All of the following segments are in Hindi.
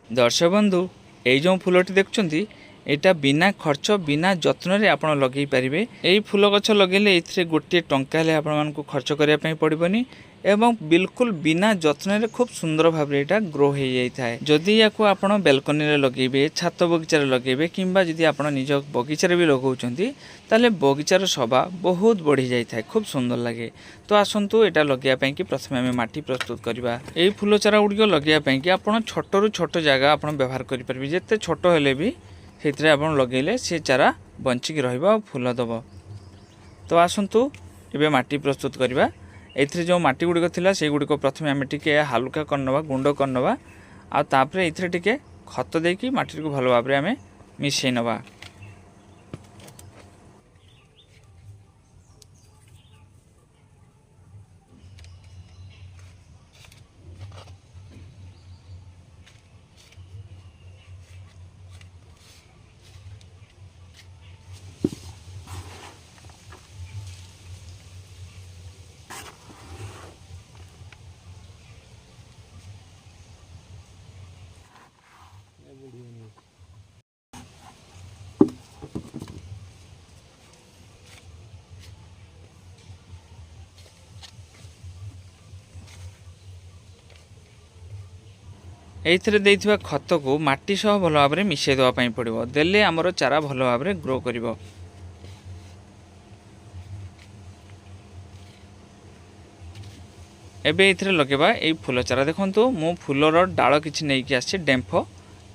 दर्शक बंधु ये जो फूलटी देखुं यहाँ बिना खर्च बिना जत्न आप लगे पारे। यही फूल गछ लगे ये गोटे टंका आपको खर्च करने पड़ोनी एवं बिल्कुल बिना जत्न खूब सुंदर भाव यहाँ ग्रो हो जाता है। जदि या बेलकनी लगे छात बगीचार लगे कि आप निज बगीचार भी लगाते बगीचार शोभा बहुत बढ़ी जाए खूब सुंदर लगे। तो आसतु यहाँ लगे कि प्रथम आम माटी प्रस्तुत करवा। यही फूल चारा गुड़िक लगे कि आप छोटू छोट जगह आप व्यवहार करेंगे जिते छोट हेले भी से आप लगेले सी चारा बंचिक फूल दब। तो आसतु ये माटी प्रस्तुत करवा। एथिरे जो माटी गुड़िक थिला से गुड़िक प्रथम आम टिके हालुका करनवा गुंड करनवा आपर एथिरे टिके खत देकी माटी को भल भाव में आम मिसई नवा। एथिरे देइथिबा खत को माटी सह भल भाव में मिसई देवाई पड़ो देले आमर चारा भल भाव में ग्रो करिवो। एबे एथिरे लगेबा ए फूल चारा देखंतु मु फूलर डाल किछि नै कि आछि डेम्फ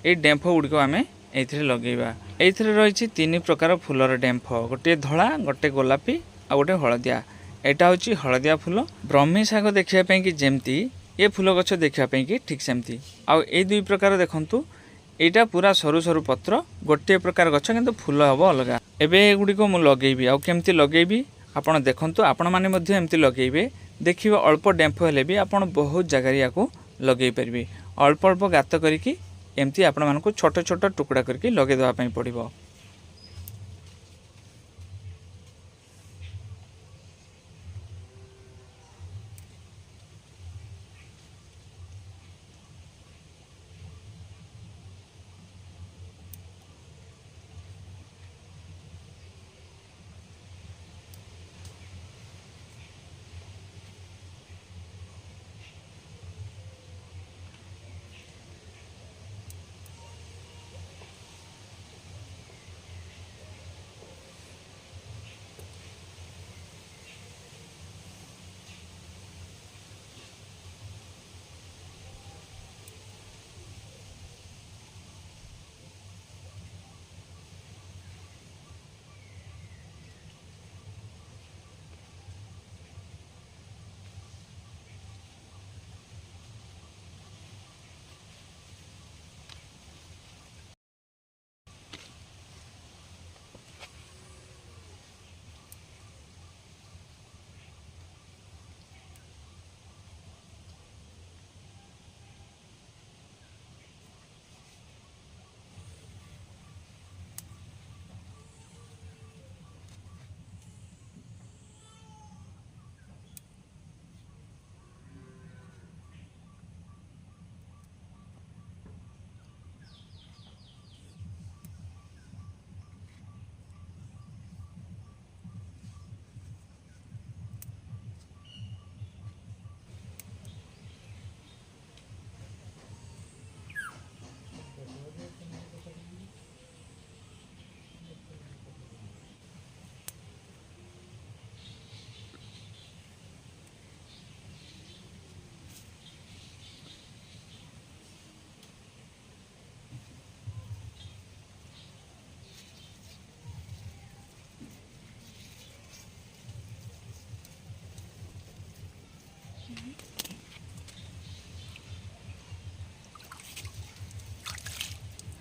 ए डेम्फ गुड़िक आम एथिरे लगेबा। एथिरे रहिछि तीन प्रकार फूलर डेम्फ गोटे धला गोटे गोलापी आ गोटे हलदिया। एटा होछि हलदिया फूल। ब्रह्मी शाग देखिया पई कि जेमती ये फूल गछ देखापी कि ठीक सेमती आउ ए दुई प्रकार देखंतु एटा पूरा सरू सरू पत्र गोटे प्रकार गछ किंतु फूल हम अलग। एबे एगुड़िक मु लगेबी आउ केमती लगेबी आपण देखंतु आपण माने मध्य एमती लगेबे देखिबे अल्प डेम्फ हेले भी आपण बहुत जगह याको लगे परिबे। अल्प अल्प गात करिकी एमती आपण मानको छोट छोट टुकड़ा करके लगे देवा पई पड़िबो।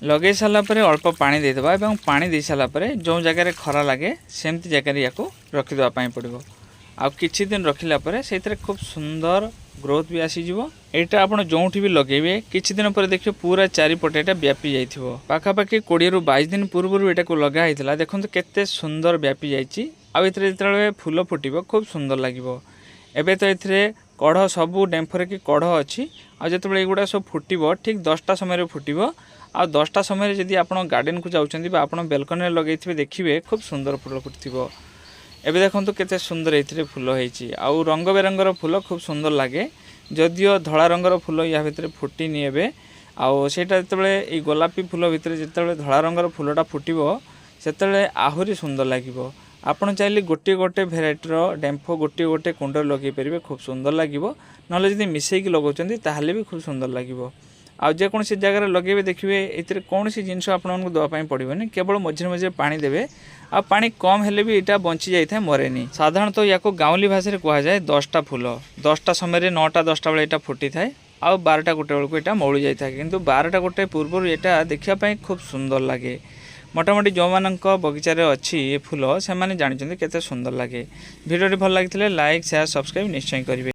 लगे सारापर अल्प पानी देदेबा और पानी दे सारापर जो जगार खरा लगे सेमती जगार या रखीदेवाई पड़ो। आ किछि दिन रखिला परे से खूब सुंदर ग्रोथ भी आसीज। यहाँ आप जो भी लगे किछि दिन पर देखिए पूरा चारिपटे यहाँ व्यापी जाइए। पाखापाखि 20 ରୁ 22 दिन पूर्व यहाँ को लगा होता देखो केते सुंदर व्यापी जाइए। आउ एथे फूल फुटब खूब सुंदर लगे। एबे तो ये कढ़ सबू डेम्फरे कि कढ़ अच्छी आते एगुड़ा सब फुटब ठीक 10टा समय फुटब आ 10टा समय जब आप गार्डन को जाऊँच आप बेलकनी लगे देखिए खूब सुंदर फुल फुटब। एबे देखो केते सुंदर ये फुल होती आउ रंग बेरंगर फुल खूब सुंदर लगे जदिओ धला रंगर फुल या भितर फुटिनी एबे आउ सेटा जिते गोलापी फुल भितर जिते धला रंगर फुलटा फुटब से आहरी सुंदर लगे। आपड़ चाहिए गोटे गोटे भेराइटर डेम्फ गोटे गोटे कुंड लगे पारे खूब सुंदर लगे ना जब मिसेक लगाउछन्ती ताहले भी खूब सुंदर लगे। आउ जेकोसी जगह लगे देखिए ये कौन सी जिनस आपको देवाई पड़ोनी केवल मझे मझे पानी देवे आ पानी कम हेले भी यहाँ बंची जाए मरेनी। साधारणतः या गाँवली भाषा कहुए 10टा फुल 10टा समय 9टा 10टा बेले यहाँ फुटी थाए आउ 12टा गोटे बेलू यहाँ मौली जाए किंतु 12टा गोटे पूर्व यहाँ देखापी खूब सुंदर लगे। मोटामोटी जो मान बगीचार अच्छी ये फुल से जानते केते सुंदर लगे। वीडियो भल लगी लाइक शेयर सब्सक्राइब निश्चय करेंगे।